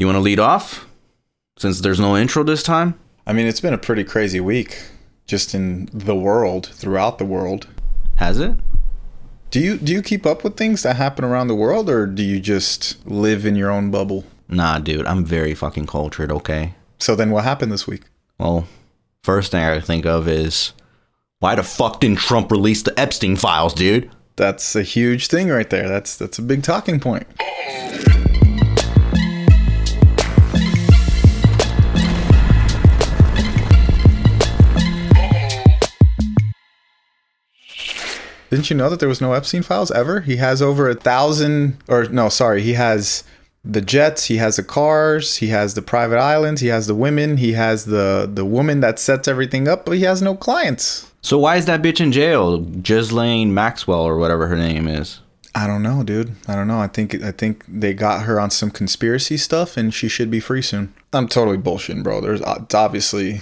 You want to lead off? Since there's no intro this time? I mean, it's been a pretty crazy week just in the world, throughout the world. Has it? Do you keep up with things that happen around the world, or do you just live in your own bubble? Nah, dude, I'm very fucking cultured, okay? So then what happened this week? Well, first thing I think of is, why the fuck didn't Trump release the Epstein files, dude? That's a huge thing right there. That's a big talking point. Didn't you know that there was no Epstein files ever? He has over 1,000, he has the jets, he has the cars, he has the private islands, he has the women, he has the woman that sets everything up, but he has no clients. So why is that bitch in jail? Ghislaine Maxwell or whatever her name is. I don't know, dude. I don't know. I think they got her on some conspiracy stuff and she should be free soon. I'm totally bullshitting, bro. There's obviously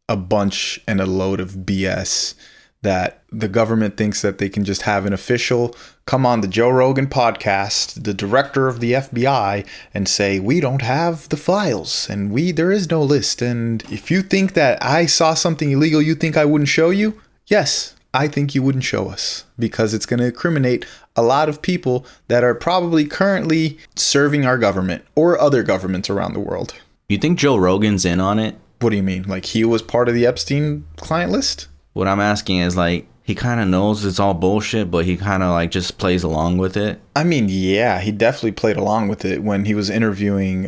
a bunch and a load of BS that the government thinks that they can just have an official come on the Joe Rogan podcast, the director of the FBI, and say, we don't have the files and there is no list. And if you think that I saw something illegal, you think I wouldn't show you? Yes, I think you wouldn't show us, because it's going to incriminate a lot of people that are probably currently serving our government or other governments around the world. You think Joe Rogan's in on it? What do you mean? Like he was part of the Epstein client list? What I'm asking is, like, he kind of knows it's all bullshit, but he kind of like just plays along with it. I mean, yeah, he definitely played along with it when he was interviewing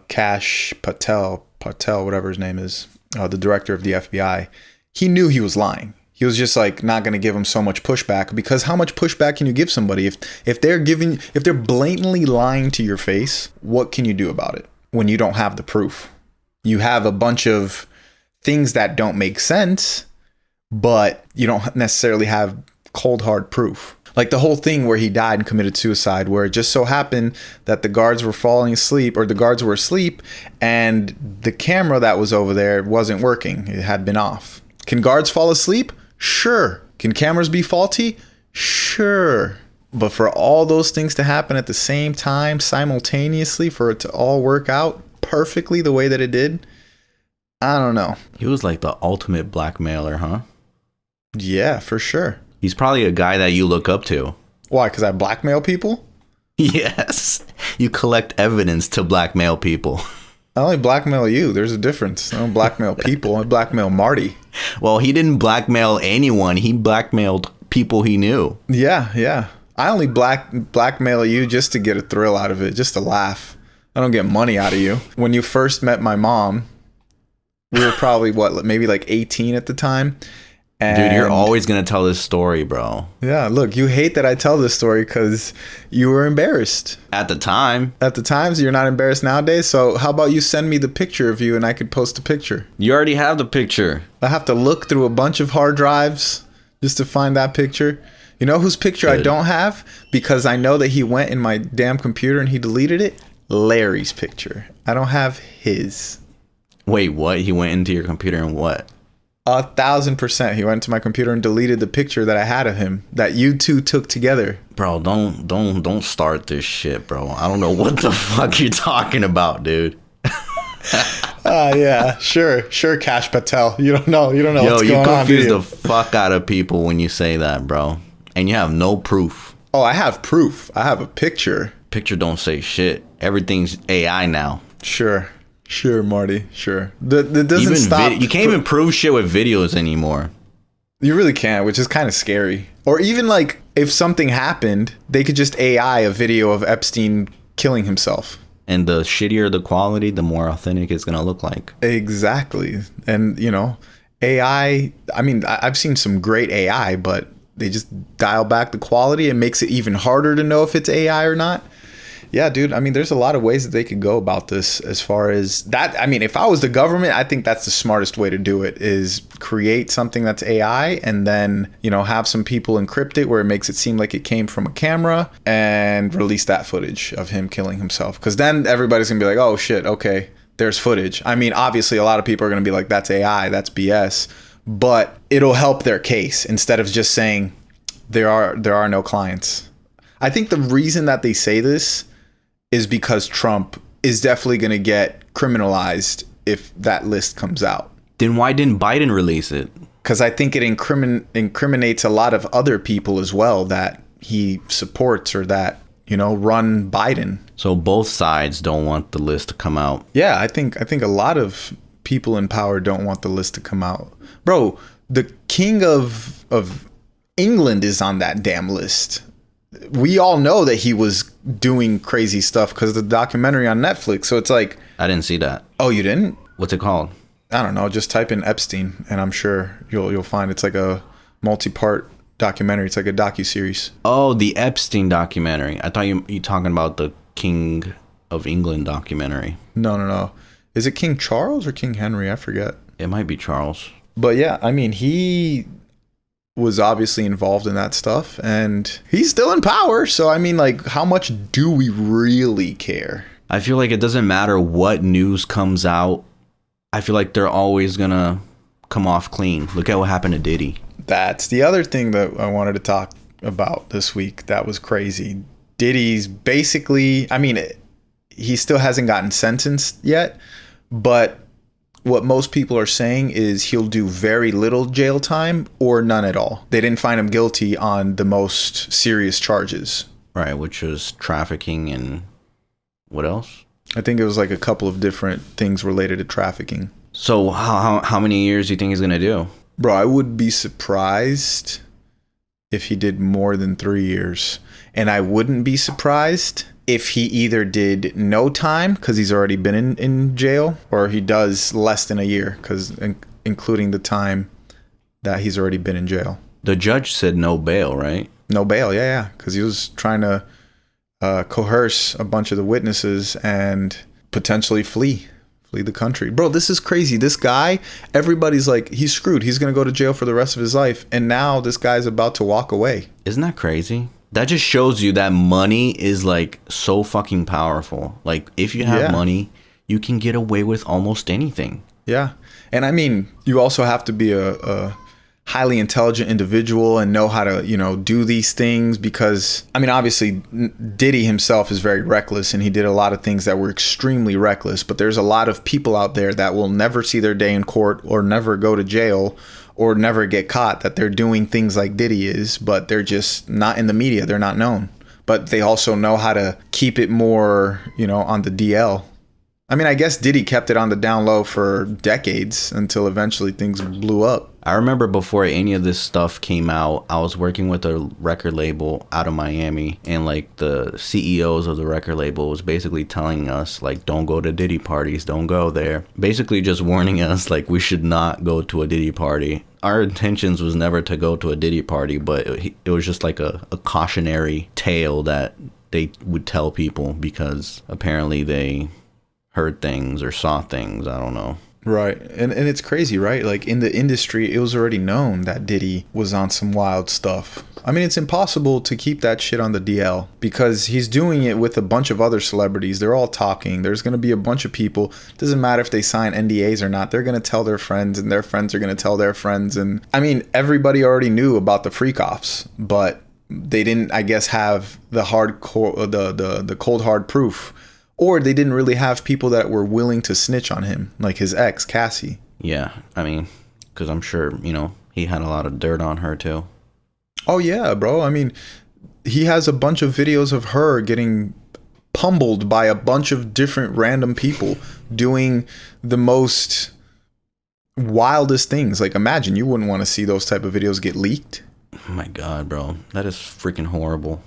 Kash Patel, whatever his name is, the director of the FBI. He knew he was lying. He was just like not going to give him so much pushback, because how much pushback can you give somebody if they're blatantly lying to your face? What can you do about it when you don't have the proof? You have a bunch of things that don't make sense, but you don't necessarily have cold hard proof. Like the whole thing where he died and committed suicide, where it just so happened that the guards were falling asleep, or the guards were asleep, and the camera that was over there wasn't working. It had been off. Can guards fall asleep? Sure. Can cameras be faulty? Sure. But for all those things to happen at the same time, simultaneously, for it to all work out perfectly the way that it did, I don't know. He was like the ultimate blackmailer, huh? Yeah, for sure. He's probably a guy that you look up to. Why? Because I blackmail people? Yes. You collect evidence to blackmail people. I only blackmail you. There's a difference. I don't blackmail people. I blackmail Marty. Well, he didn't blackmail anyone. He blackmailed people he knew. Yeah. I only blackmail you just to get a thrill out of it, just to laugh. I don't get money out of you. When you first met my mom, we were probably, maybe like 18 at the time. And dude, you're always going to tell this story, bro. Yeah, look, you hate that I tell this story because you were embarrassed. At the time. At the time, so you're not embarrassed nowadays? So how about you send me the picture of you and I could post a picture? You already have the picture. I have to look through a bunch of hard drives just to find that picture. You know whose picture I don't have? Because I know that he went in my damn computer and he deleted it? Larry's picture. I don't have his. Wait, what? He went into your computer and what? 1,000%. He went to my computer and deleted the picture that I had of him that you two took together. Bro, don't start this shit, bro. I don't know what the fuck you're talking about, dude. Yeah, sure, Kash Patel. You don't know what's going on. Yo, you confuse the fuck out of people when you say that, bro. And you have no proof. Oh, I have proof. I have a picture. Picture don't say shit. Everything's AI now. Sure, Marty. Sure. That doesn't stop. You can't even prove shit with videos anymore. You really can't, which is kind of scary. Or even like if something happened, they could just AI a video of Epstein killing himself. And the shittier the quality, the more authentic it's going to look like. Exactly. And, AI, I mean, I've seen some great AI, but they just dial back the quality and makes it even harder to know if it's AI or not. Yeah, dude. I mean, there's a lot of ways that they could go about this as far as that. I mean, if I was the government, I think that's the smartest way to do it, is create something that's AI and then, have some people encrypt it where it makes it seem like it came from a camera and release that footage of him killing himself. Because then everybody's going to be like, oh, shit, okay, there's footage. I mean, obviously, a lot of people are going to be like, that's AI, that's BS. But it'll help their case instead of just saying there are no clients. I think the reason that they say this is because Trump is definitely going to get criminalized if that list comes out. Then why didn't Biden release it? Because I think it incriminates a lot of other people as well that he supports or that, run Biden. So both sides don't want the list to come out. Yeah, I think a lot of people in power don't want the list to come out. Bro, the king of England is on that damn list. We all know that he was doing crazy stuff because of the documentary on Netflix. So it's like, I didn't see that. Oh, you didn't? What's it called? I don't know. Just type in Epstein, and I'm sure you'll find it's like a multi-part documentary. It's like a docuseries. Oh, the Epstein documentary. I thought you talking about the King of England documentary. No. Is it King Charles or King Henry? I forget. It might be Charles. But yeah, I mean, he was obviously involved in that stuff, and he's still in power. So I mean, like, how much do we really care? I feel like it doesn't matter what news comes out. I feel like they're always gonna come off clean. Look at what happened to Diddy. That's the other thing that I wanted to talk about this week. That was crazy. Diddy's basically, I mean, he still hasn't gotten sentenced yet, but what most people are saying is he'll do very little jail time or none at all. They didn't find him guilty on the most serious charges. Right, which was trafficking and what else? I think it was like a couple of different things related to trafficking. So how many years do you think he's going to do? Bro, I would be surprised if he did more than 3 years. And I wouldn't be surprised if he either did no time because he's already been in jail, or he does less than a year because including the time that he's already been in jail. The judge said no bail, right? No bail, yeah. Because he was trying to coerce a bunch of the witnesses and potentially flee the country. Bro, this is crazy. This guy, everybody's like, he's screwed. He's going to go to jail for the rest of his life. And now this guy's about to walk away. Isn't that crazy? That just shows you that money is like so fucking powerful. Like if you have money, you can get away with almost anything. Yeah. And I mean, you also have to be a highly intelligent individual and know how to, do these things because, I mean, obviously Diddy himself is very reckless and he did a lot of things that were extremely reckless, but there's a lot of people out there that will never see their day in court or never go to jail or never get caught, that they're doing things like Diddy is, but they're just not in the media. They're not known, but they also know how to keep it more, on the DL. I mean, I guess Diddy kept it on the down low for decades until eventually things blew up. I remember before any of this stuff came out, I was working with a record label out of Miami, and like the CEOs of the record label was basically telling us like, don't go to Diddy parties, don't go there. Basically just warning us like we should not go to a Diddy party. Our intentions was never to go to a Diddy party, but it was just like a cautionary tale that they would tell people because apparently they heard things or saw things. I don't know. Right. And it's crazy, right? Like in the industry, it was already known that Diddy was on some wild stuff. I mean, it's impossible to keep that shit on the DL because he's doing it with a bunch of other celebrities. They're all talking. There's going to be a bunch of people. Doesn't matter if they sign NDAs or not. They're going to tell their friends and their friends are going to tell their friends. And I mean, everybody already knew about the freak offs, but they didn't, I guess, have the hardcore, the cold hard proof. Or they didn't really have people that were willing to snitch on him, like his ex, Cassie. Yeah, I mean, because I'm sure, he had a lot of dirt on her too. Oh, yeah, bro. I mean, he has a bunch of videos of her getting pummeled by a bunch of different random people doing the most wildest things. Like, imagine, you wouldn't want to see those type of videos get leaked. Oh, my God, bro. That is freaking horrible.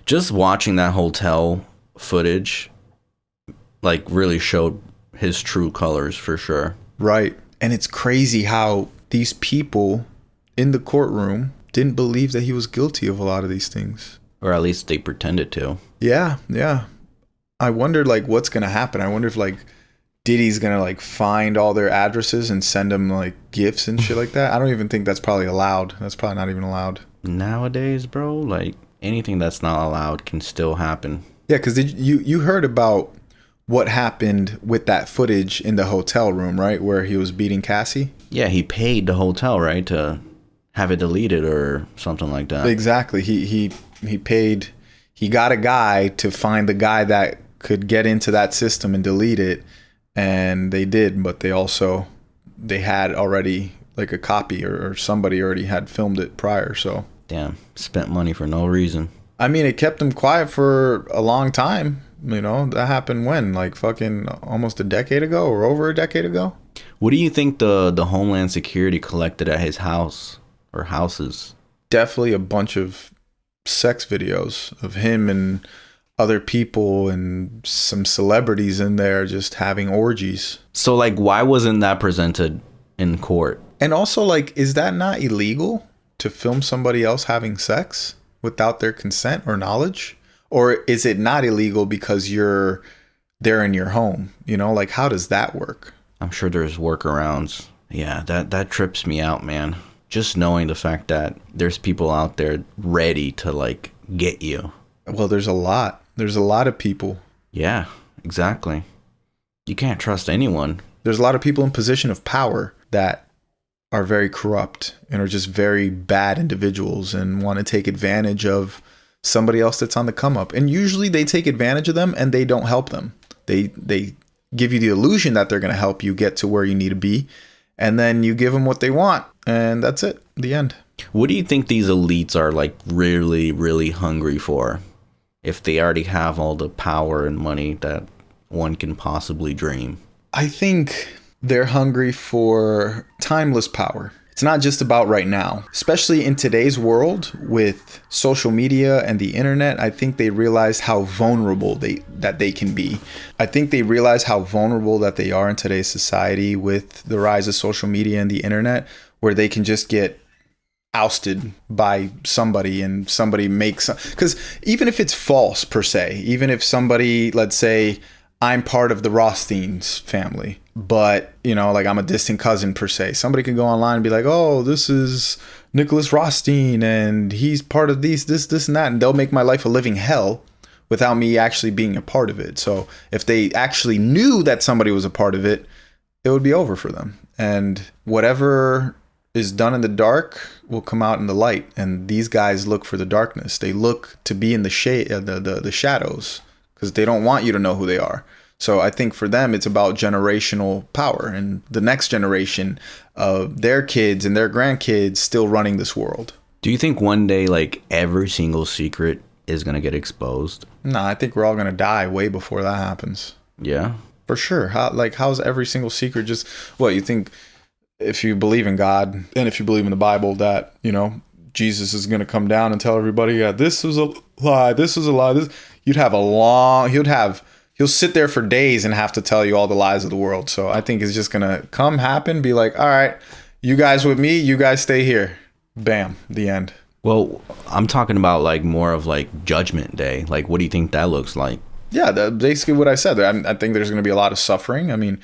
Just watching that hotel footage like really showed his true colors for sure. Right. And it's crazy how these people in the courtroom didn't believe that he was guilty of a lot of these things. Or at least they pretended to. Yeah. I wonder like what's going to happen. I wonder if like Diddy's going to like find all their addresses and send them like gifts and shit like that. I don't even think that's probably allowed. That's probably not even allowed. Nowadays, bro, like anything that's not allowed can still happen. Yeah, because you heard about what happened with that footage in the hotel room, right? Where he was beating Cassie? Yeah, he paid the hotel, right? To have it deleted or something like that. Exactly. He paid, he got a guy to find the guy that could get into that system and delete it, and they did, but they had already like a copy, or somebody already had filmed it prior. So damn, spent money for no reason. I mean, it kept them quiet for a long time. You know, that happened when, like, fucking almost a decade ago, or over a decade ago. What do you think the Homeland Security collected at his house or houses? Definitely a bunch of sex videos of him and other people and some celebrities in there just having orgies. So, like, why wasn't that presented in court? And also, like, is that not illegal to film somebody else having sex without their consent or knowledge? Or is it not illegal because they're in your home? You know, like, how does that work? I'm sure there's workarounds. Yeah, that trips me out, man. Just knowing the fact that there's people out there ready to, like, get you. Well, there's a lot. There's a lot of people. Yeah, exactly. You can't trust anyone. There's a lot of people in position of power that are very corrupt and are just very bad individuals and want to take advantage of somebody else that's on the come up. And usually they take advantage of them and they don't help them. They give you the illusion that they're going to help you get to where you need to be. And then you give them what they want. And that's it. The end. What do you think these elites are, like, really, really hungry for? If they already have all the power and money that one can possibly dream. I think they're hungry for timeless power. It's not just about right now, especially in today's world with social media and the internet. I think they realize how vulnerable they can be. I think they realize how vulnerable that they are in today's society with the rise of social media and the internet, where they can just get ousted by somebody, and somebody makes, because even if it's false per se, even if somebody, let's say I'm part of the Rothstein's family, but, you know, like, I'm a distant cousin per se, somebody can go online and be like, oh, this is Nicholas Rothstein and he's part of this and that, and they'll make my life a living hell without me actually being a part of it. So if they actually knew that somebody was a part of it, it would be over for them. And whatever is done in the dark will come out in the light. And these guys look for the darkness. They look to be in the shade, the shadows, because they don't want you to know who they are. So I think for them, it's about generational power and the next generation of their kids and their grandkids still running this world. Do you think one day, like, every single secret is going to get exposed? Nah, I think we're all going to die way before that happens. Yeah. For sure. How's every single secret just, what, you think if you believe in God and if you believe in the Bible that, you know, Jesus is going to come down and tell everybody, yeah, this was a lie, this was a lie, he'll sit there for days and have to tell you all the lies of the world. So I think it's just going to come happen, be like, all right, you guys with me, you guys stay here. Bam, the end. Well, I'm talking about, like, more of, like, Judgment Day. Like, what do you think that looks like? Yeah, basically what I said. I think there's going to be a lot of suffering. I mean,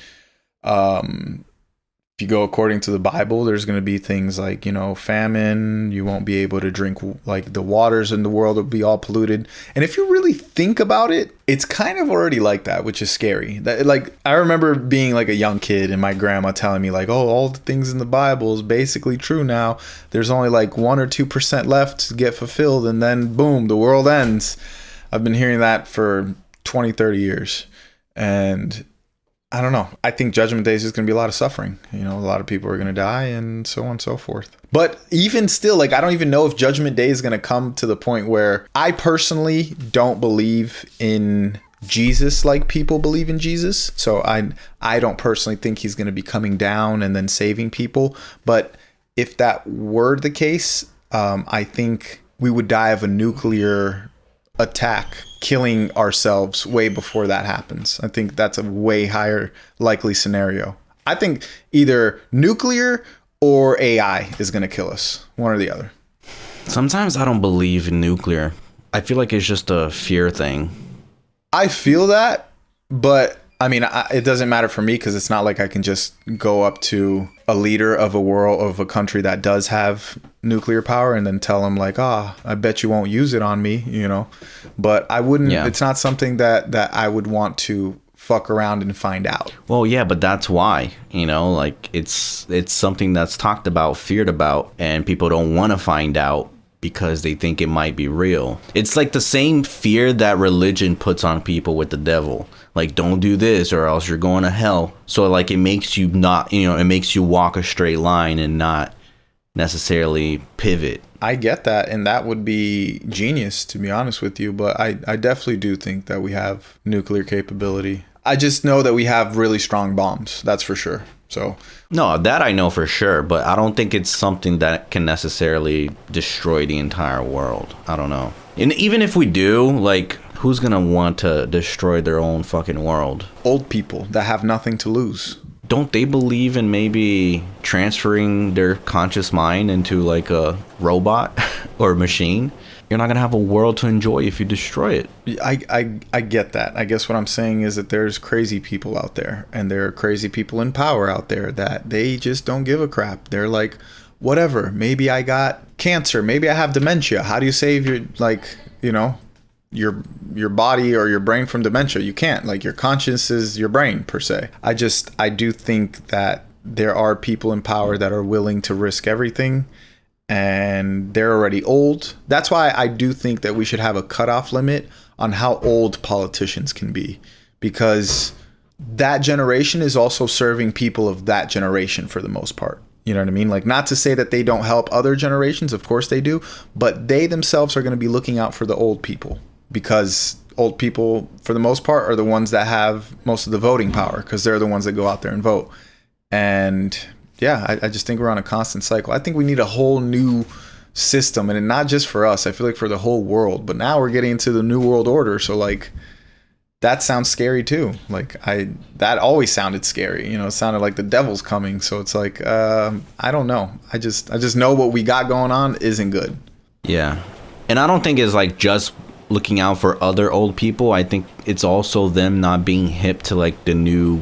if you go according to the Bible, there's going to be things like, you know, famine. You won't be able to drink, like, the waters in the world will be all polluted. And if you really think about it, it's kind of already like that, which is scary. That, like, I remember being like a young kid and my grandma telling me, like, oh, all the things in the Bible is basically true now. There's only like 1 or 2% left to get fulfilled. And then boom, the world ends. I've been hearing that for 20, 30 years. And I don't know. I think Judgment Day is just going to be a lot of suffering. You know, a lot of people are going to die and so on and so forth. But even still, like, I don't even know if Judgment Day is going to come to the point where I personally don't believe in Jesus like people believe in Jesus. So I don't personally think he's going to be coming down and then saving people. But if that were the case, I think we would die of a nuclear attack, killing ourselves way before that happens. I think that's a way higher likely scenario. I think either nuclear or AI is going to kill us, one or the other. Sometimes I don't believe in nuclear. I feel like it's just a fear thing. I feel that, but I mean, it doesn't matter for me because it's not like I can just go up to a leader of a country that does have nuclear power and then tell them like, I bet you won't use it on me, you know. But I wouldn't. Yeah. It's not something that I would want to fuck around and find out. Well, yeah, but that's why, you know, like it's something that's talked about, feared about, and people don't want to find out because they think it might be real. It's like the same fear that religion puts on people with the devil. Like, don't do this or else you're going to hell. So like it makes you not, it makes you walk a straight line and not necessarily pivot. I get that, and that would be genius, to be honest with you, but I definitely do think that we have nuclear capability. I just know that we have really strong bombs, that's for sure. So no, that I know for sure, but I don't think it's something that can necessarily destroy the entire world. I don't know. And even if we do, like, who's gonna want to destroy their own fucking world? Old people that have nothing to lose. Don't they believe in maybe transferring their conscious mind into like a robot or a machine? You're not going to have a world to enjoy if you destroy it. I get that. I guess what I'm saying is that there's crazy people out there, and there are crazy people in power out there that they just don't give a crap. They're like, whatever, maybe I got cancer, maybe I have dementia. How do you save your, like, your body or your brain from dementia? You can't. Like, your conscience is your brain per se. I do think that there are people in power that are willing to risk everything, and they're already old. That's why I do think that we should have a cutoff limit on how old politicians can be, because that generation is also serving people of that generation for the most part. You know what I mean? Like, not to say that they don't help other generations, of course they do, but they themselves are going to be looking out for the old people, because old people, for the most part, are the ones that have most of the voting power, because they're the ones that go out there and vote. And yeah, I just think we're on a constant cycle. I think we need a whole new system, and not just for us. I feel like for the whole world. But now we're getting into the new world order, so like that sounds scary too. Like that always sounded scary. It sounded like the devil's coming. So it's like I don't know. I just know what we got going on isn't good. Yeah, and I don't think it's like just looking out for other old people. I think it's also them not being hip to like the new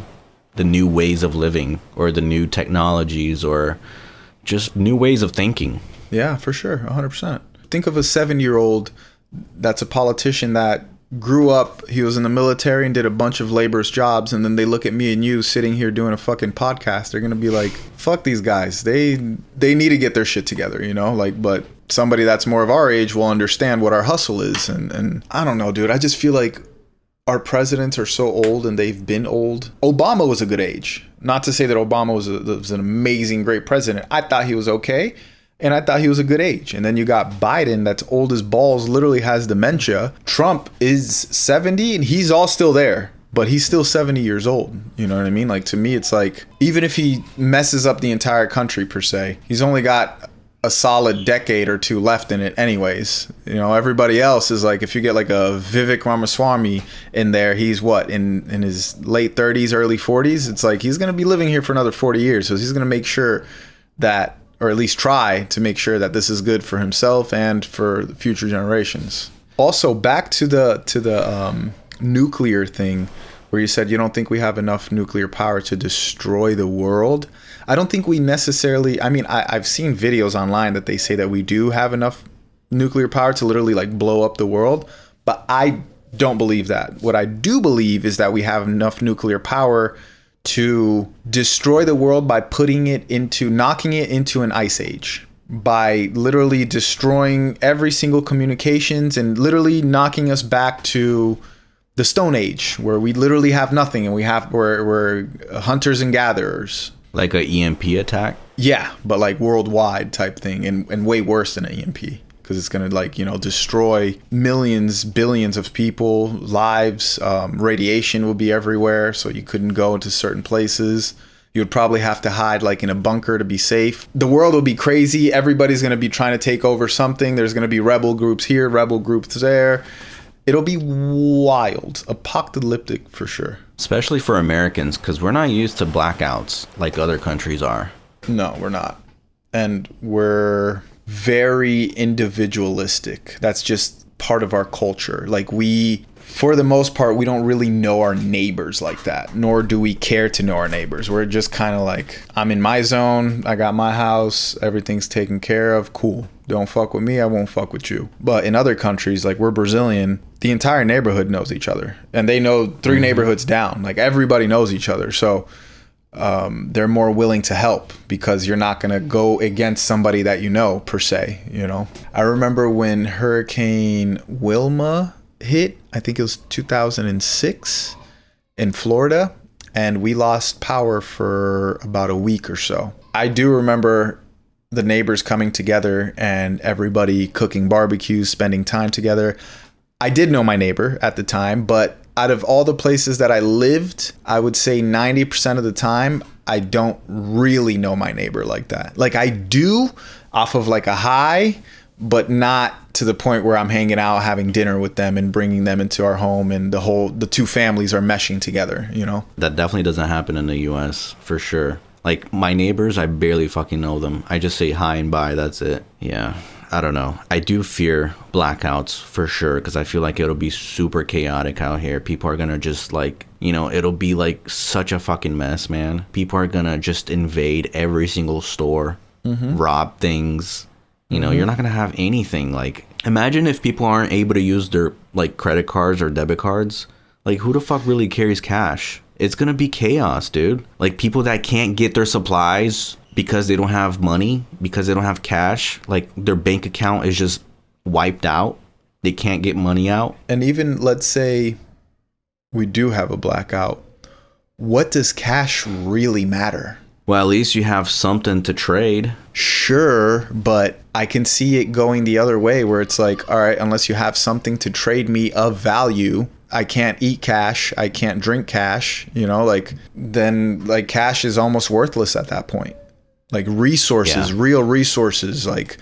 ways of living, or the new technologies, or just new ways of thinking. Yeah, for sure. 100%. Think of a 7-year-old that's a politician that grew up, he was in the military and did a bunch of laborious jobs, and then they look at me and you sitting here doing a fucking podcast. They're going to be like, fuck these guys. They need to get their shit together, but somebody that's more of our age will understand what our hustle is. And I don't know, dude. I just feel like our presidents are so old, and they've been old. Obama was a good age. Not to say that Obama was an amazing, great president. I thought he was okay, and I thought he was a good age. And then you got Biden, that's old as balls, literally has dementia. Trump is 70, and he's all still there, but he's still 70 years old. You know what I mean? Like, to me, it's like, even if he messes up the entire country per se, he's only got a solid decade or two left in it anyways. Everybody else is like, if you get like a Vivek Ramaswamy in there, he's what, in his late 30s, early 40s. It's like he's going to be living here for another 40 years. So he's going to make sure that, or at least try to make sure that this is good for himself and for future generations. Also, back to the nuclear thing, where you said you don't think we have enough nuclear power to destroy the world. I don't think we necessarily, I've seen videos online that they say that we do have enough nuclear power to literally like blow up the world, but I don't believe that. What I do believe is that we have enough nuclear power to destroy the world by knocking it into an ice age, by literally destroying every single communications and literally knocking us back to the Stone Age, where we literally have nothing, and we're hunters and gatherers. Like a EMP attack? Yeah, but like worldwide type thing, and way worse than an EMP, because it's going to destroy millions, billions of people, lives. Radiation will be everywhere, so you couldn't go into certain places. You would probably have to hide like in a bunker to be safe. The world will be crazy. Everybody's going to be trying to take over something. There's going to be rebel groups here, rebel groups there. It'll be wild, apocalyptic for sure. Especially for Americans, because we're not used to blackouts like other countries are. No, we're not. And we're very individualistic. That's just part of our culture. Like, for the most part, we don't really know our neighbors like that, nor do we care to know our neighbors. We're just kind of like, I'm in my zone, I got my house, everything's taken care of, cool. Don't fuck with me, I won't fuck with you. But in other countries, like we're Brazilian, the entire neighborhood knows each other. And they know 3 neighborhoods down. Like, everybody knows each other. So they're more willing to help because you're not going to go against somebody that you know, per se, you know. I remember when Hurricane Wilma hit, I think it was 2006 in Florida, and we lost power for about a week or so. I do remember the neighbors coming together and everybody cooking barbecues, spending time together. I did know my neighbor at the time, but out of all the places that I lived, I would say 90% of the time, I don't really know my neighbor like that. Like I do off of like a high, but not to the point where I'm hanging out, having dinner with them and bringing them into our home and the two families are meshing together, you know? That definitely doesn't happen in the US for sure. Like my neighbors, I barely fucking know them. I just say hi and bye. That's it. Yeah. I don't know. I do fear blackouts for sure because I feel like it'll be super chaotic out here. People are going to just like, you know, it'll be like such a fucking mess, man. People are going to just invade every single store, rob things. You know, you're not going to have anything. Like, imagine if people aren't able to use their like credit cards or debit cards. Like, who the fuck really carries cash? It's going to be chaos, dude. Like, people that can't get their supplies because they don't have money, because they don't have cash, like their bank account is just wiped out. They can't get money out. And even let's say we do have a blackout. What does cash really matter? Well, at least you have something to trade. Sure, but I can see it going the other way where it's like, all right, unless you have something to trade me of value, I can't eat cash, I can't drink cash, you know, like then like cash is almost worthless at that point. Like resources, real resources, like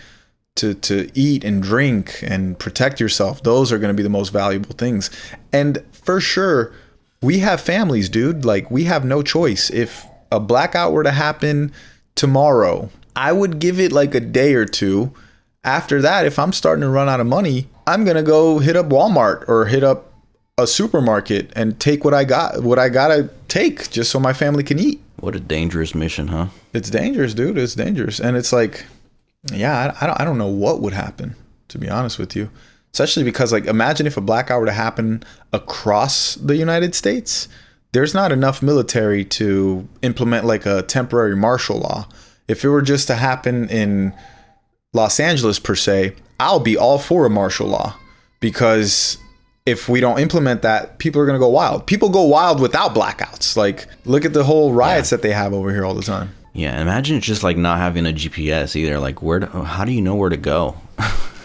to eat and drink and protect yourself. Those are going to be the most valuable things. And for sure, we have families, dude. Like we have no choice. If a blackout were to happen tomorrow, I would give it like a day or two. After that, if I'm starting to run out of money, I'm going to go hit up Walmart or hit up a supermarket and take what I gotta take just so my family can eat. What a dangerous mission, huh? It's dangerous, dude. It's dangerous. And it's like, yeah, I don't know what would happen, to be honest with you. Especially because, like, imagine if a blackout were to happen across the United States. There's not enough military to implement, like, a temporary martial law. If it were just to happen in Los Angeles, per se, I'll be all for a martial law. Because if we don't implement that, people are going to go wild. People go wild without blackouts. Like, look at the whole riots that they have over here all the time. Yeah, imagine just like not having a GPS either. Like, how do you know where to go?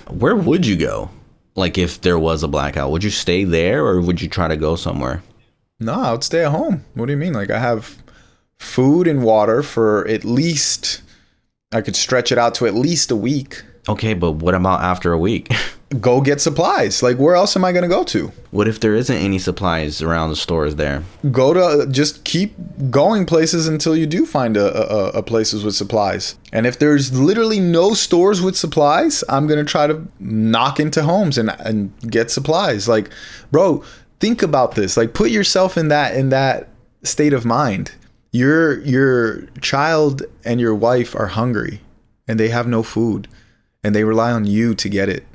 Where would you go? Like, if there was a blackout, would you stay there or would you try to go somewhere? No, I would stay at home. What do you mean? Like, I have food and water for at least, I could stretch it out to at least a week. Okay, but what about after a week? Go get supplies. Like, where else am I going to go to? What if there isn't any supplies around the stores there? Just keep going places until you do find a places with supplies. And if there's literally no stores with supplies, I'm going to try to knock into homes and get supplies. Like, bro, think about this. Like, put yourself in that state of mind. Your child and your wife are hungry and they have no food and they rely on you to get it.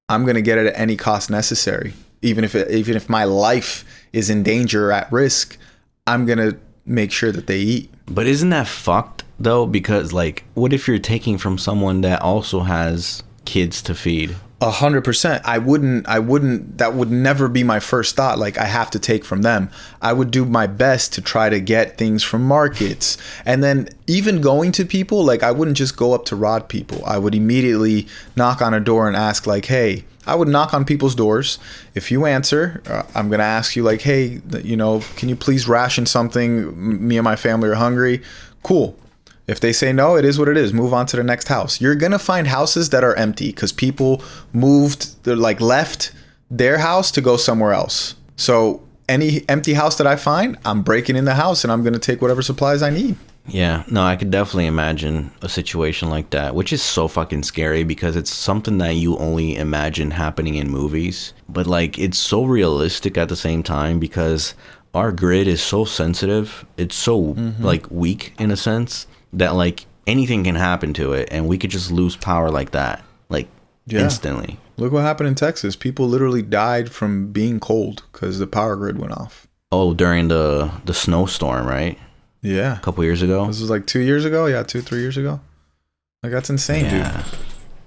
I'm going to get it at any cost necessary. Even if my life is in danger or at risk, I'm going to make sure that they eat. But isn't that fucked though? Because like, what if you're taking from someone that also has kids to feed? 100%. I wouldn't, that would never be my first thought. Like, I have to take from them. I would do my best to try to get things from markets. And then even going to people, like, I wouldn't just go up to rod people. I would immediately knock on a door and ask, like, hey, I would knock on people's doors. If you answer, I'm going to ask you, like, hey, you know, can you please ration something? Me and my family are hungry. Cool. If they say no, it is what it is. Move on to the next house. You're going to find houses that are empty because people left their house to go somewhere else. So any empty house that I find, I'm breaking in the house and I'm going to take whatever supplies I need. Yeah, no, I could definitely imagine a situation like that, which is so fucking scary because it's something that you only imagine happening in movies. But like, it's so realistic at the same time because our grid is so sensitive. It's so like weak in a sense that like anything can happen to it and we could just lose power like that, like instantly. Look what happened in Texas. People literally died from being cold because the power grid went off. Oh, during the snowstorm, right? Yeah. A couple years ago. This was like 2 years ago. Yeah, 3 years ago. Like, that's insane, dude.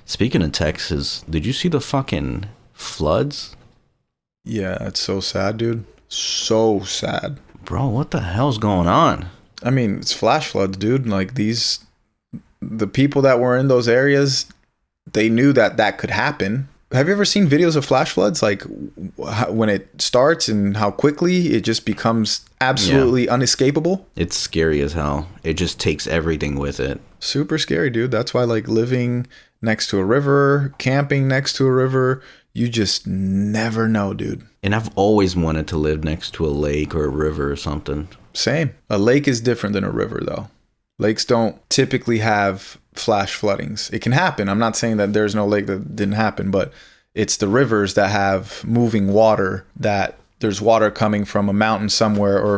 Speaking of Texas, did you see the fucking floods? Yeah, it's so sad, dude. So sad. Bro, what the hell's going on? I mean, it's flash floods, dude. Like, the people that were in those areas, they knew that could happen. Have you ever seen videos of flash floods? Like, when it starts and how quickly it just becomes absolutely unescapable? It's scary as hell. It just takes everything with it. Super scary, dude. That's why, like, living next to a river, camping next to a river, you just never know, dude. And I've always wanted to live next to a lake or a river or something. Same. A lake is different than a river, though. Lakes don't typically have flash floodings. It can happen. I'm not saying that there's no lake that didn't happen, but it's the rivers that have moving water, that there's water coming from a mountain somewhere or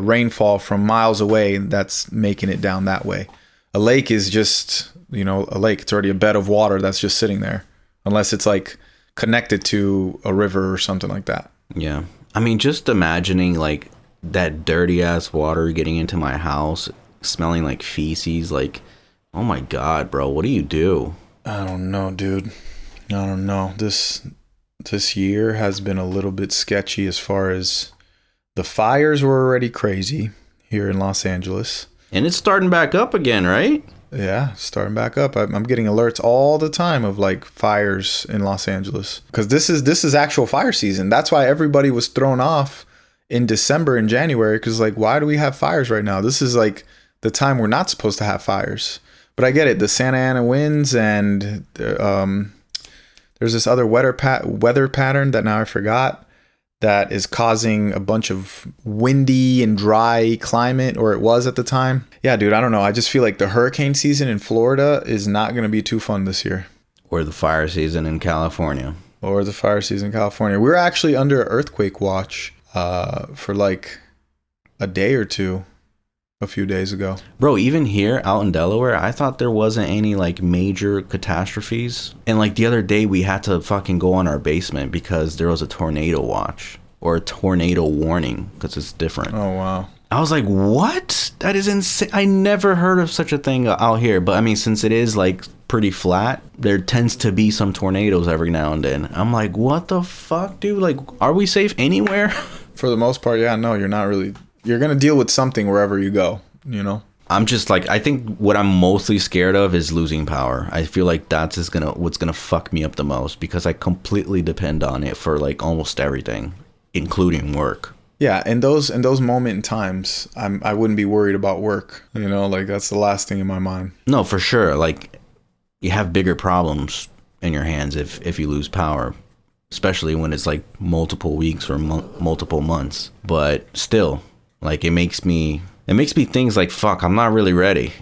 rainfall from miles away that's making it down that way. A lake is just, a lake. It's already a bed of water that's just sitting there, unless it's like connected to a river or something like that. Yeah. I mean, just imagining like that dirty ass water getting into my house, smelling like feces, like, oh my God, bro, what do you do? I don't know, dude. I don't know. This year has been a little bit sketchy as far as the fires were already crazy here in Los Angeles. And it's starting back up again, right? Yeah, starting back up. I'm getting alerts all the time of like fires in Los Angeles, because this is actual fire season. That's why everybody was thrown off in December and January, because like, why do we have fires right now? This is like the time we're not supposed to have fires. But I get it. The Santa Ana winds, and there's this other weather pattern that now I forgot, that is causing a bunch of windy and dry climate, or it was at the time. Yeah, dude, I don't know. I just feel like the hurricane season in Florida is not going to be too fun this year. Or the fire season in California. We were actually under earthquake watch for like a day or two a few days ago. Bro, even here out in Delaware, I thought there wasn't any like major catastrophes. And like the other day we had to fucking go on our basement because there was a tornado watch or a tornado warning, because it's different. Oh, wow. I was like, what? That is insane. I never heard of such a thing out here. But I mean, since it is like pretty flat, there tends to be some tornadoes every now and then. I'm like, what the fuck, dude? Like, are we safe anywhere? For the most part, yeah, no, you're not really. You're going to deal with something wherever you go, I'm just like, I think what I'm mostly scared of is losing power. I feel like that's just what's going to fuck me up the most, because I completely depend on it for like almost everything, including work. Yeah, in those moment in times, I wouldn't be worried about work. Like that's the last thing in my mind. No, for sure. Like, you have bigger problems in your hands if you lose power, especially when it's like multiple weeks or multiple months. But still, like, it makes me think like, fuck, I'm not really ready,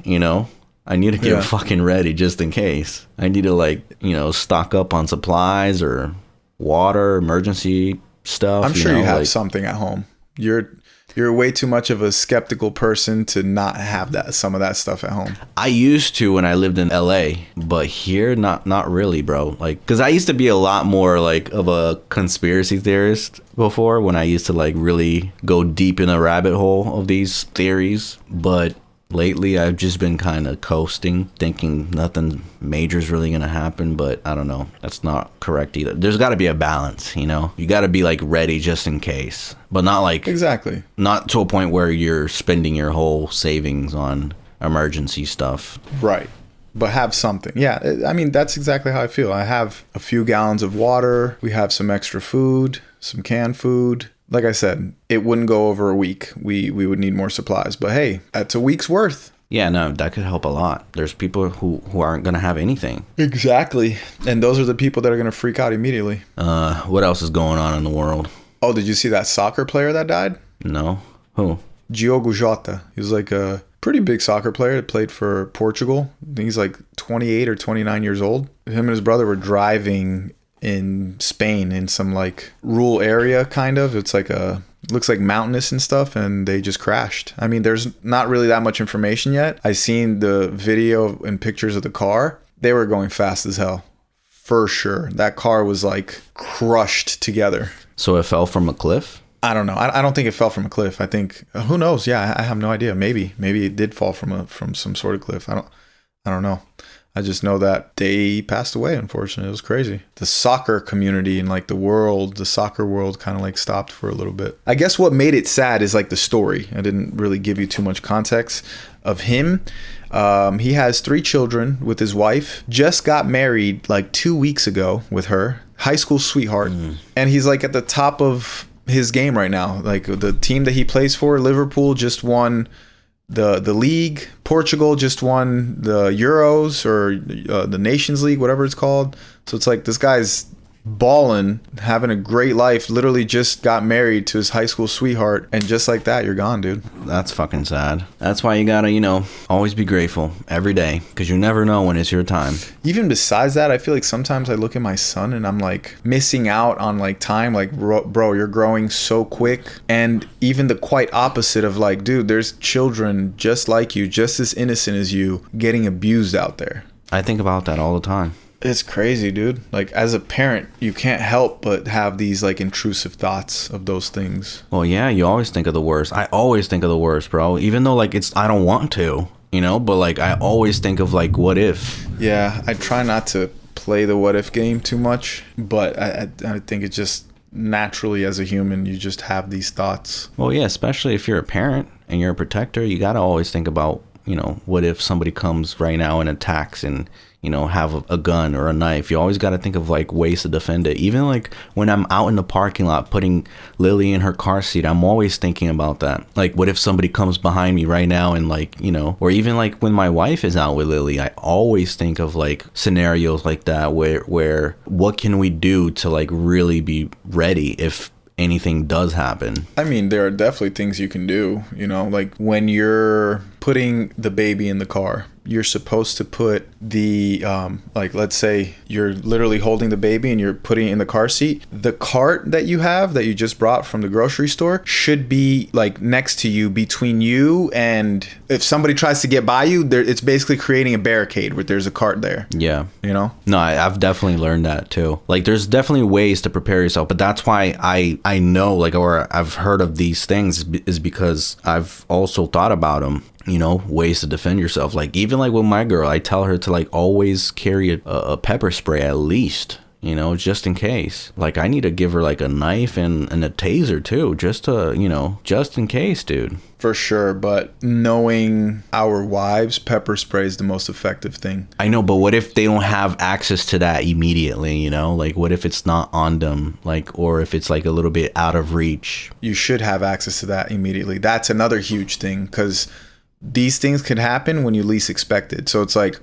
I need to get fucking ready just in case. I need to like, stock up on supplies or water, emergency stuff. I'm sure you have something at home. You're way too much of a skeptical person to not have some of that stuff at home. I used to when I lived in LA, but here not really, bro. Like, because I used to be a lot more like of a conspiracy theorist before, when I used to like really go deep in a rabbit hole of these theories. But lately I've just been kind of coasting, thinking nothing major is really gonna happen. But I don't know, that's not correct either. There's got to be a balance, you got to be like ready just in case, but not like, exactly, not to a point where you're spending your whole savings on emergency stuff, right? But have something. Yeah, I mean, that's exactly how I feel. I have a few gallons of water, we have some extra food, some canned food. Like I said, it wouldn't go over a week. We would need more supplies. But hey, that's a week's worth. Yeah, no, that could help a lot. There's people who aren't going to have anything. Exactly. And those are the people that are going to freak out immediately. What else is going on in the world? Oh, did you see that soccer player that died? No. Who? Diogo Jota. He was like a pretty big soccer player that played for Portugal. I think he's like 28 or 29 years old. Him and his brother were driving in Spain in some like rural area, kind of. It's like looks like mountainous and stuff, and they just crashed. I mean, there's not really that much information yet. I seen the video and pictures of the car. They were going fast as hell, for sure. That car was like crushed together. So it fell from a cliff? I don't know. I don't think it fell from a cliff. I think, who knows? Yeah, I have no idea. Maybe it did fall from some sort of cliff. I don't know. I just know that they passed away, unfortunately. It was crazy. The soccer community and like the soccer world kind of like stopped for a little bit. I guess what made it sad is like the story. I didn't really give you too much context of him. He has 3 children with his wife, just got married like 2 weeks ago with her, high school sweetheart. And he's like at the top of his game right now. Like the team that he plays for, Liverpool, just won the league. Portugal just won the Euros or the Nations League, whatever it's called. So it's like this guy's balling, having a great life, literally just got married to his high school sweetheart, and just like that, you're gone, dude. That's fucking sad. That's why you gotta, always be grateful every day, because you never know when it's your time. Even besides that, I feel like sometimes I look at my son and I'm like missing out on like time. Like, bro, you're growing so quick. And even the quite opposite of like, dude, there's children just like you, just as innocent as you, getting abused out there. I think about that all the time. It's crazy, dude. Like, as a parent, you can't help but have these like intrusive thoughts of those things. Well, yeah, you always think of the worst. I always think of the worst, bro. Even though like I don't want to, but like I always think of like, what if? Yeah, I try not to play the what if game too much, but I think it's just naturally, as a human, you just have these thoughts. Well, yeah, especially if you're a parent and you're a protector, you got to always think about, what if somebody comes right now and attacks and have a gun or a knife. You always got to think of like ways to defend it. Even like when I'm out in the parking lot putting Lily in her car seat, I'm always thinking about that. Like, what if somebody comes behind me right now and like, or even like when my wife is out with Lily, I always think of like scenarios like that where what can we do to like really be ready if anything does happen. I mean, there are definitely things you can do, like when you're putting the baby in the car, you're supposed to put the like, let's say you're literally holding the baby and you're putting it in the car seat. The cart that you have that you just brought from the grocery store should be like next to you, between you and if somebody tries to get by you, it's basically creating a barricade where there's a cart there. Yeah. No, I've definitely learned that too. Like, there's definitely ways to prepare yourself, but that's why I know, like, or I've heard of these things is because I've also thought about them. Ways to defend yourself. Like, even like with my girl, I tell her to like always carry a pepper spray at least, just in case. Like, I need to give her like a knife and a taser too, just to, just in case, dude. For sure, but knowing our wives, pepper spray is the most effective thing. I know, but what if they don't have access to that immediately, Like, what if it's not on them, like, or if it's like a little bit out of reach? You should have access to that immediately. That's another huge thing, because these things can happen when you least expect it. So it's like,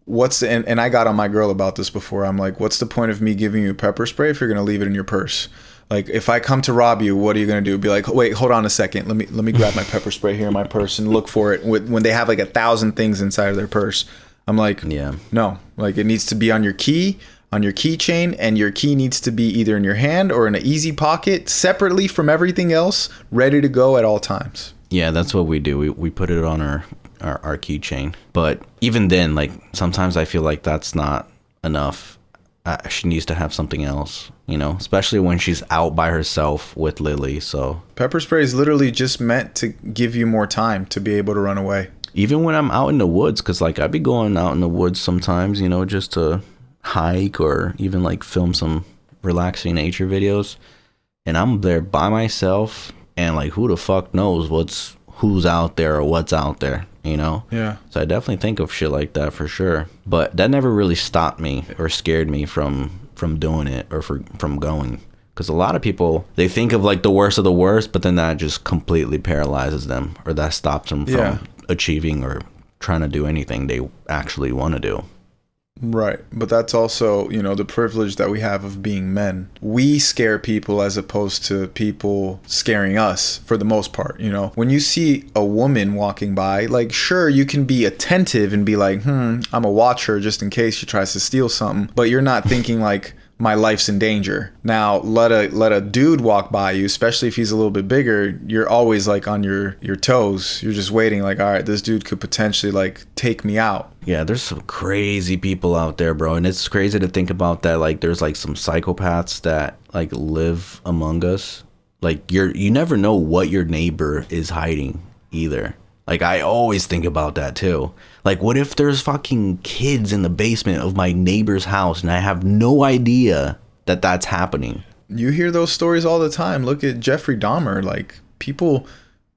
and I got on my girl about this before. I'm like, what's the point of me giving you pepper spray if you're going to leave it in your purse? Like, if I come to rob you, what are you going to do? Be like, wait, hold on a second. Let me grab my pepper spray here in my purse and look for it when they have like 1,000 things inside of their purse. I'm like, yeah, no, like, it needs to be on your key, on your keychain, and your key needs to be either in your hand or in an easy pocket, separately from everything else, ready to go at all times. Yeah, that's what we do. We put it on our keychain. But even then, like, sometimes I feel like that's not enough. She needs to have something else, especially when she's out by herself with Lily. So pepper spray is literally just meant to give you more time to be able to run away. Even when I'm out in the woods, because like I be going out in the woods sometimes, just to hike or even like film some relaxing nature videos. And I'm there by myself. And like, who the fuck knows who's out there or what's out there, Yeah. So I definitely think of shit like that for sure. But that never really stopped me or scared me from doing it or from going. Because a lot of people, they think of like the worst of the worst, but then that just completely paralyzes them, or that stops them from achieving or trying to do anything they actually want to do. Right. But that's also, the privilege that we have of being men. We scare people as opposed to people scaring us for the most part. When you see a woman walking by, like, sure, you can be attentive and be like, I'm gonna watch her just in case she tries to steal something. But you're not thinking like, my life's in danger. Now, let a dude walk by you, especially if he's a little bit bigger, you're always like on your toes. You're just waiting like, all right, this dude could potentially like take me out. Yeah, there's some crazy people out there, bro. And it's crazy to think about that. Like, there's like some psychopaths that like live among us. Like you never know what your neighbor is hiding either. Like I always think about that too. Like what if there's fucking kids in the basement of my neighbor's house and I have no idea that that's happening? You hear those stories all the time. Look at Jeffrey Dahmer. Like people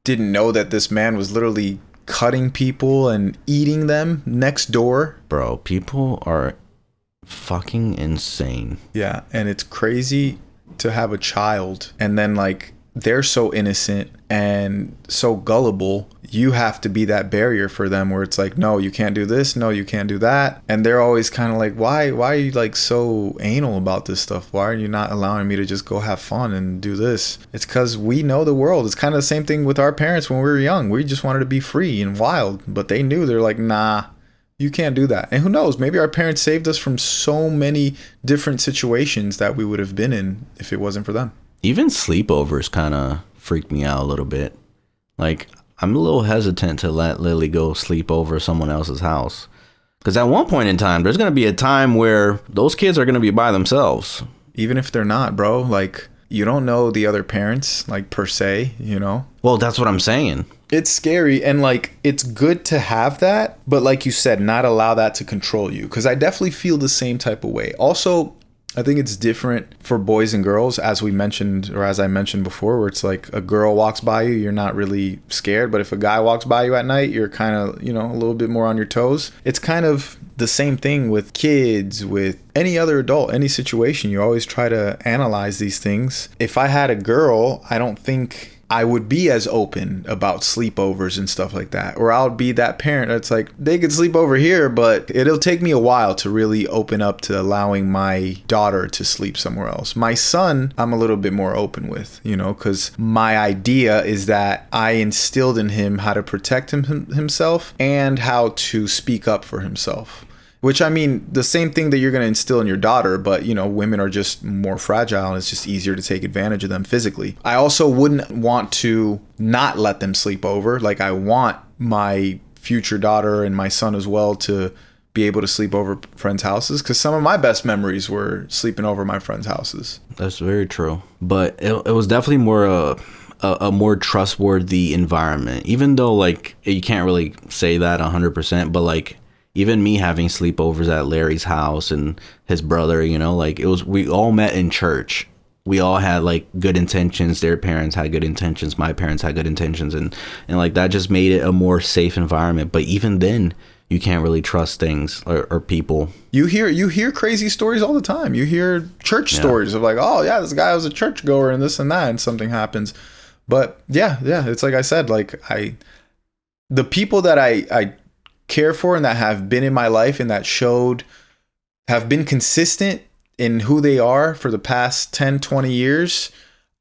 didn't know that this man was literally cutting people and eating them next door. Bro, people are fucking insane. Yeah, and it's crazy to have a child and then like they're so innocent and so gullible. You have to be that barrier for them where it's like, no, you can't do this, no, you can't do that. And they're always kind of like, why are you like so anal about this stuff? Why are you not allowing me to just go have fun and do this? It's because we know the world. It's kind of the same thing with our parents when we were young. We just wanted to be free and wild, but they knew. They're like, nah, you can't do that. And who knows, maybe our parents saved us from so many different situations that we would have been in if it wasn't for them. Even sleepovers kind of freak me out a little bit. Like, I'm a little hesitant to let Lily go sleep over someone else's house. Because at one point in time, there's going to be a time where those kids are going to be by themselves. Even if they're not, bro. Like, you don't know the other parents, like, per se, you know? Well, that's what I'm saying. It's scary. And, like, it's good to have that. But like you said, not allow that to control you. Because I definitely feel the same type of way. Also, I think it's different for boys and girls, as we mentioned, or as I mentioned before, where it's like a girl walks by you, you're not really scared. But if a guy walks by you at night, you're kind of, you know, a little bit more on your toes. It's kind of the same thing with kids, with any other adult, any situation. You always try to analyze these things. If I had a girl, I don't think I would be as open about sleepovers and stuff like that. Or I would be that parent that's like, they could sleep over here, but it'll take me a while to really open up to allowing my daughter to sleep somewhere else. My son, I'm a little bit more open with, you know, because my idea is that I instilled in him how to protect himself and how to speak up for himself. Which, I mean, the same thing that you're going to instill in your daughter, but, you know, women are just more fragile and it's just easier to take advantage of them physically. I also wouldn't want to not let them sleep over. Like, I want my future daughter and my son as well to be able to sleep over friends' houses, because some of my best memories were sleeping over my friends' houses. That's very true. But it was definitely more a more trustworthy environment, even though, like, you can't really say that 100%, but, like, even me having sleepovers at Larry's house and his brother, you know, like we all met in church. We all had like good intentions. Their parents had good intentions. My parents had good intentions. And like that just made it a more safe environment. But even then, you can't really trust things or people. You hear crazy stories all the time. You hear church stories of like, oh yeah, this guy was a churchgoer and this and that, and something happens. But yeah, it's like I said, like the people that I care for and that have been in my life and that have been consistent in who they are for the past 10, 20 years,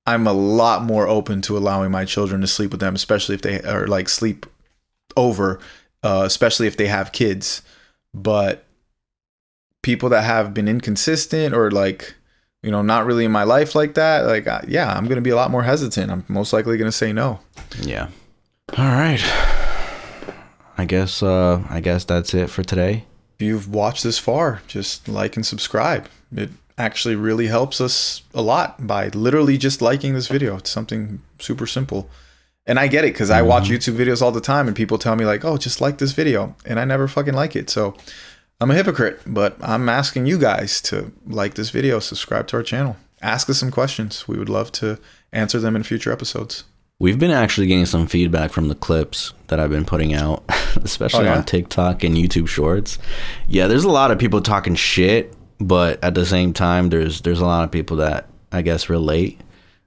I'm a lot more open to allowing my children to sleep with them, especially if they are like sleep over, especially if they have kids. But people that have been inconsistent or like, you know, not really in my life like that, like, yeah, I'm going to be a lot more hesitant. I'm most likely going to say no. Yeah. All right. I guess that's it for today. If you've watched this far, just like and subscribe. It actually really helps us a lot by literally just liking this video. It's something super simple. And I get it because I watch YouTube videos all the time and people tell me like, oh, just like this video. And I never fucking like it. So I'm a hypocrite, but I'm asking you guys to like this video, subscribe to our channel, ask us some questions. We would love to answer them in future episodes. We've been actually getting some feedback from the clips that I've been putting out, especially on TikTok and YouTube Shorts. Yeah, there's a lot of people talking shit, but at the same time, there's a lot of people that I guess relate.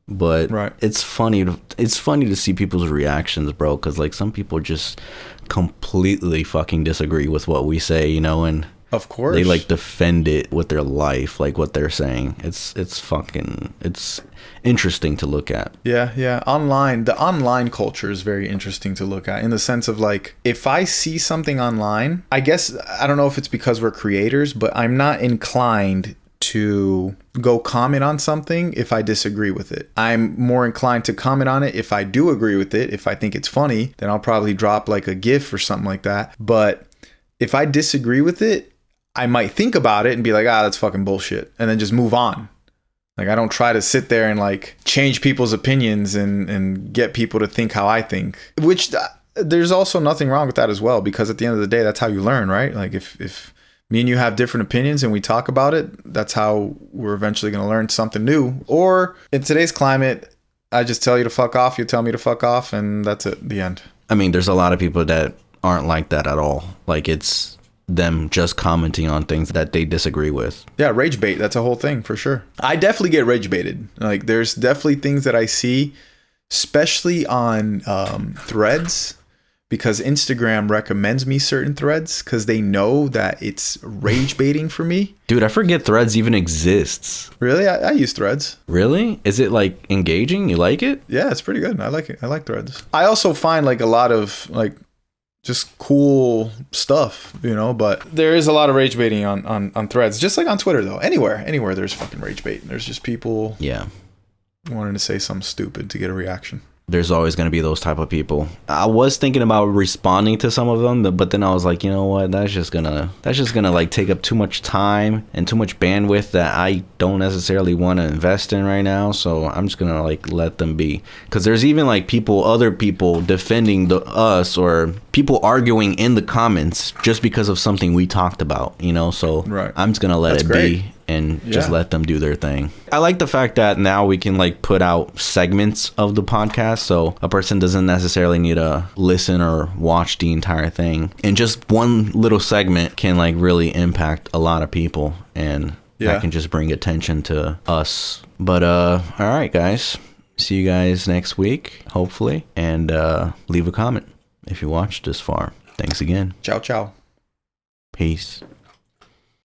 But it's funny to see people's reactions, bro, because like some people just completely fucking disagree with what we say, you know, and of course they like defend it with their life, like what they're saying. It's interesting to look at. Yeah. The online culture is very interesting to look at in the sense of like, if I see something online, I guess, I don't know if it's because we're creators, but I'm not inclined to go comment on something if I disagree with it. I'm more inclined to comment on it if I do agree with it. If I think it's funny, then I'll probably drop like a GIF or something like that. But if I disagree with it, I might think about it and be like, that's fucking bullshit, and then just move on. Like, I don't try to sit there and like change people's opinions and get people to think how I think, which there's also nothing wrong with that as well, because at the end of the day, that's how you learn, right? Like if me and you have different opinions and we talk about it, that's how we're eventually going to learn something new. Or in today's climate, I just tell you to fuck off, you tell me to fuck off, and that's it, the end. I mean, there's a lot of people that aren't like that at all. Like, it's them just commenting on things that they disagree with. Yeah, rage bait, that's a whole thing for sure. I definitely get rage baited. Like, there's definitely things that I see, especially on threads, because Instagram recommends me certain threads because they know that it's rage baiting for me. Dude, I forget Threads even exists. Really? I use Threads. Really? Is it like engaging? You like it? Yeah, it's pretty good. I like it. I like Threads. I also find like a lot of like just cool stuff, you know, but there is a lot of rage baiting on Threads, just like on Twitter though. Anywhere there's fucking rage bait. There's just people wanting to say something stupid to get a reaction. There's always going to be those type of people. I was thinking about responding to some of them, but then I was like, you know what? That's just gonna like take up too much time and too much bandwidth that I don't necessarily want to invest in right now. So I'm just gonna like let them be. Because there's even like other people defending us, or people arguing in the comments just because of something we talked about, you know. So right. I'm just gonna let it be and just let them do their thing. I like the fact that now we can like put out segments of the podcast, so a person doesn't necessarily need to listen or watch the entire thing, and just one little segment can like really impact a lot of people, and that can just bring attention to us. But all right, guys, see you guys next week, hopefully, and leave a comment if you watched this far. Thanks again. Ciao. Peace.